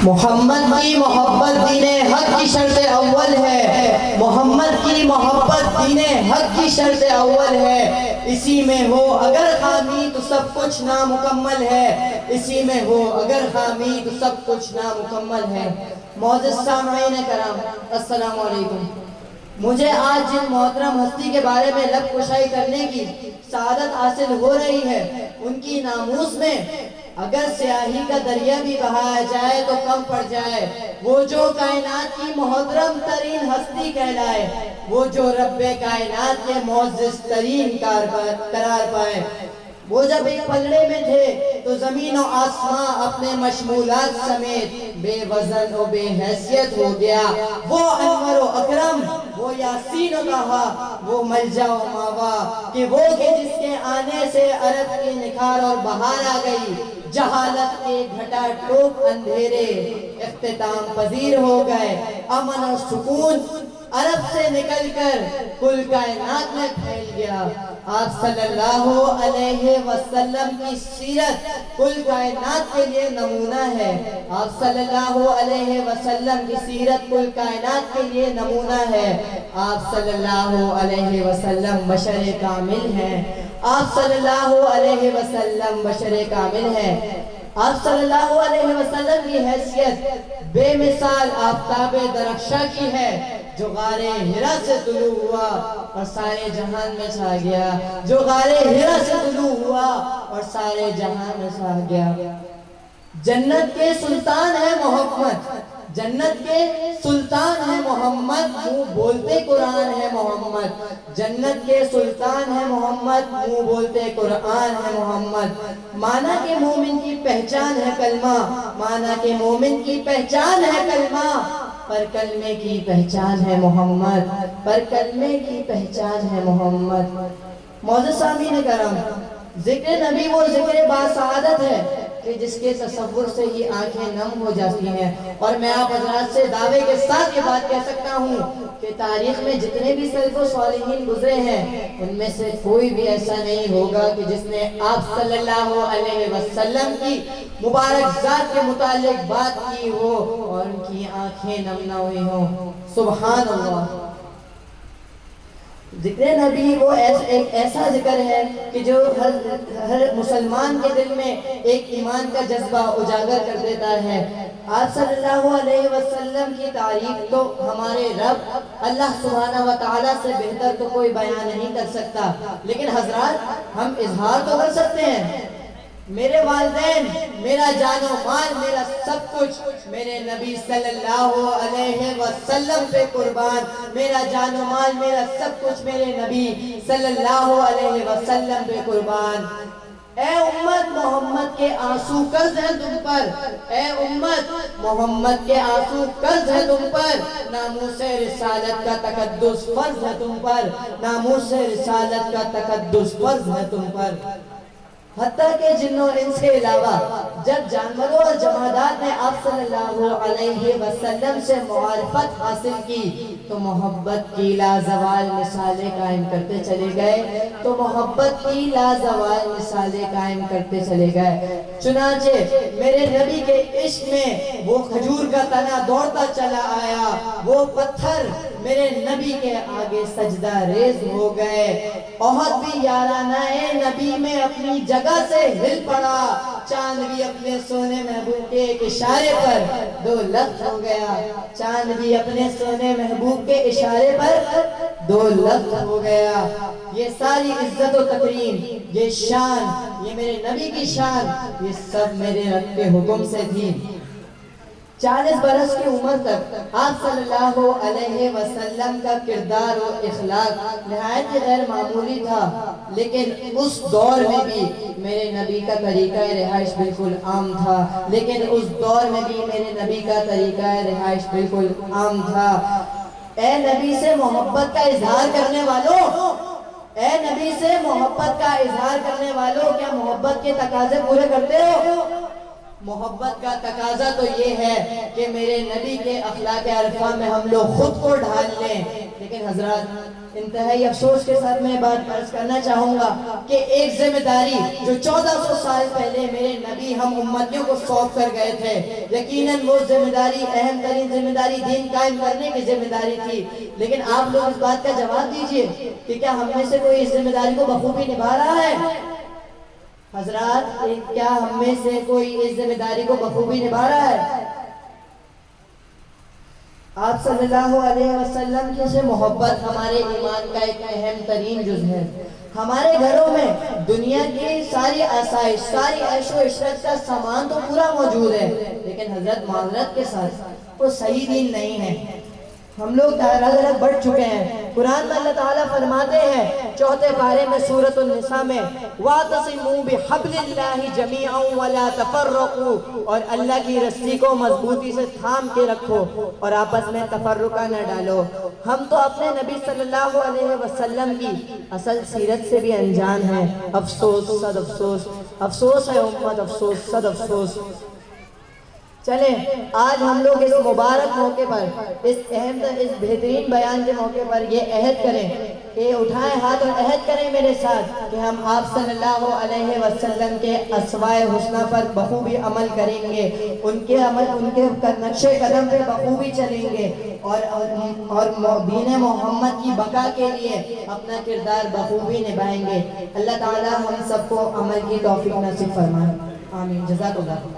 محمد کی محبت دین حق کی شرط اول ہے، محمد کی محبت دین حق کی شرط اول ہے، اسی میں ہو اگر خامی تو سب کچھ نامکمل ہے، اسی میں ہو اگر خامی تو سب کچھ نامکمل ہے۔ معزز سامعین کرام، السلام علیکم۔ مجھے آج جن محترم ہستی کے بارے میں لب کشائی کرنے کی سعادت حاصل ہو رہی ہے، ان کی ناموس میں اگر سیاہی کا دریا بھی بہایا جائے تو کم پڑ جائے۔ وہ جو کائنات کی محترم ترین ہستی کہلائے، وہ جو رب کائنات کے معزز ترین قرار پائے۔ وہ جب ایک پلڑے میں تھے تو زمین و آسمان اپنے مشمولات سمیت بے وزن و بے حیثیت ہو گیا۔ وہ انور و اکرم، وہ یاسین و طہا، وہ ملجا و ماوا، کہ وہ کہ جس کے آنے سے عرب کے نکھار اور بہار آ گئی، جہالت کے گھٹا ٹوپ اندھیرے اختتام پذیر ہو گئے، امن اور سکون عرب سے نکل کر کل کائنات میں پھیل گیا۔ آپ صلی اللہ علیہ وسلم کی سیرت کل کائنات کے لیے نمونہ ہے۔ آپ صلی اللہ علیہ وسلم کی سیرت کل کائنات کے لیے نمونہ ہے۔ آپ صلی اللہ علیہ وسلم بشر کامل ہیں۔ آپ صلی اللہ علیہ وسلم بشر کامل ہیں۔ آپ صلی اللہ علیہ وسلم کی حیثیت بے مثال آفتاب درخشاں کی ہے، جو غار ہرا سے طلوع ہوا اور سارے جہان میں چھا گیا، جو غار ہرا سے طلوع ہوا اور سارے جہان میں چھا گیا۔ جنت کے سلطان ہے محمد، جنت کے سلطان ہے محمد، منہ بولتے قرآن ہے محمد۔ جنت کے سلطان ہے محمد، منہ بولتے قرآن ہے محمد۔ مانا کہ مومن کی پہچان ہے کلمہ، مانا کہ مومن کی پہچان ہے کلمہ، پر کلمے کی پہچان ہے محمد، پر کلمے کی پہچان ہے محمد۔ معزز سامعین کرام، ذکر نبی وہ ذکر باسعادت ہے کہ جس کے تصور سے ہی آنکھیں نم ہو جاتی ہیں، اور میں آپ حضرات سے دعوے کے ساتھ یہ بات کہہ سکتا ہوں کہ تاریخ میں جتنے بھی سلف و صالحین گزرے ہیں، ان میں سے کوئی بھی ایسا نہیں ہوگا کہ جس نے آپ صلی اللہ علیہ وسلم کی مبارک ذات کے متعلق بات کی ہو اور ان کی آنکھیں نم نہ ہوئی ہوں۔ سبحان اللہ۔ ذکر نبی وہ ایک ایسا ذکر ہے کہ جو ہر مسلمان کے دل میں ایک ایمان کا جذبہ اجاگر کر دیتا ہے۔ آپ صلی اللہ علیہ وسلم کی تعریف تو ہمارے رب اللہ سبحانہ وتعالی سے بہتر تو کوئی بیان نہیں کر سکتا، لیکن حضرات ہم اظہار تو کر سکتے ہیں۔ میرے والدین، میرا جان و مال، میرا سب کچھ میرے نبی صلی اللہ علیہ وسلم پہ قربان، میرا جان و مال، میرا سب کچھ میرے نبی صلی اللہ علیہ وسلم پہ قربان۔ اے امت، محمد کے آنسو قرض ہیں تم پر، اے امت، محمد کے آنسو قرض ہیں تم پر، ناموس رسالت کا تقدس فرض ہے تم پر، ناموس رسالت کا تقدس فرض ہے تم پر۔ حتیٰ کہ جن و انس کے علاوہ جب جانوروں اور جمادات نے آپ صلی اللہ علیہ وسلم سے معرفت حاصل کی تو محبت کی لازوال مثالیں قائم کرتے چلے گئے، تو محبت کی لازوال مثالیں قائم کرتے چلے گئے۔ چنانچہ میرے نبی کے عشق میں وہ کھجور کا تنا دوڑتا چلا آیا، وہ پتھر میرے نبی کے آگے سجدہ ریز ہو گئے۔ احد بھی یارانہ نبی میں اپنی جگہ سے ہل پڑا، چاند بھی اپنے سونے محبوب کے ایک اشارے پر دو لفظ ہو گیا، چاند بھی اپنے سونے محبوب کے اشارے پر دو لفظ ہو گیا۔ یہ ساری عزت و تکریم، یہ شان، یہ میرے نبی کی شان، یہ سب میرے رب کے حکم سے تھی۔ 40 برس کی عمر تک آپ صلی اللہ علیہ وسلم کا کردار و اخلاق نہایت غیر معمولی تھا، لیکن اس دور میں بھی میرے نبی کا طریقہ رہائش بالکل عام تھا، لیکن اس دور میں بھی میرے نبی کا طریقہ رہائش بالکل عام تھا۔ اے نبی سے محبت کا اظہار کرنے والوں، اے نبی سے محبت کا اظہار کرنے والوں، کیا محبت کے تقاضے پورے کرتے ہو؟ محبت کا تقاضا تو یہ ہے کہ میرے نبی کے اخلاق عرفہ میں ہم لوگ خود کو ڈھال لیں، لیکن حضرات انتہائی افسوس کے ساتھ میں بات عرض کرنا چاہوں گا کہ ایک ذمہ داری جو 1400 سال پہلے میرے نبی ہم امتیوں کو سونپ کر گئے تھے، یقیناً وہ ذمہ داری اہم ترین ذمہ داری دین قائم کرنے کی ذمہ داری تھی، لیکن آپ لوگ اس بات کا جواب دیجئے کہ کیا ہم میں سے کوئی اس ذمہ داری کو بخوبی نبھا رہا ہے؟ حضرات کیا ہم میں سے کوئی اس ذمہ داری کو بخوبی نبھا رہا ہے؟ آپ صلی اللہ علیہ وسلم کی سے محبت ہمارے ایمان کا ایک اہم ترین جز ہے۔ ہمارے گھروں میں دنیا کی ساری آسائش، ساری عیش و عشرت کا سامان تو پورا موجود ہے، لیکن حضرت معذرت کے ساتھ وہ صحیح دین نہیں ہے۔ ہم لوگ درجہ بڑھ چکے ہیں۔ قرآن میں اللہ تعالیٰ فرماتے ہیں 4 پارے میں سورۃ النساء میں وَاعْتَصِمُوا بِحَبْلِ اللَّهِ جَمِيعًا وَلَا تَفَرَّقُوا، اور اللہ کی رسی کو مضبوطی سے تھام کے رکھو اور آپس میں تفرقہ نہ ڈالو۔ ہم تو اپنے نبی صلی اللہ علیہ وسلم کی اصل سیرت سے بھی انجان ہیں۔ افسوس صد افسوس، افسوس ہے امت، افسوس صد افسوس۔ چلیں آج ہم لوگ اس مبارک موقع پر، اس بہترین بیان کے موقع پر یہ عہد کریں کہ اٹھائیں ہاتھ اور عہد کریں میرے ساتھ کہ ہم آپ صلی اللہ علیہ وسلم کے اسماء حسنہ پر بخوبی عمل کریں گے، ان کے نقش قدم پہ بخوبی چلیں گے اور دین محمد کی بقا کے لیے اپنا کردار بخوبی نبھائیں گے۔ اللہ تعالی ہم سب کو عمل کی توفیق نصیب فرمائے، آمین۔ جزاک اللہ۔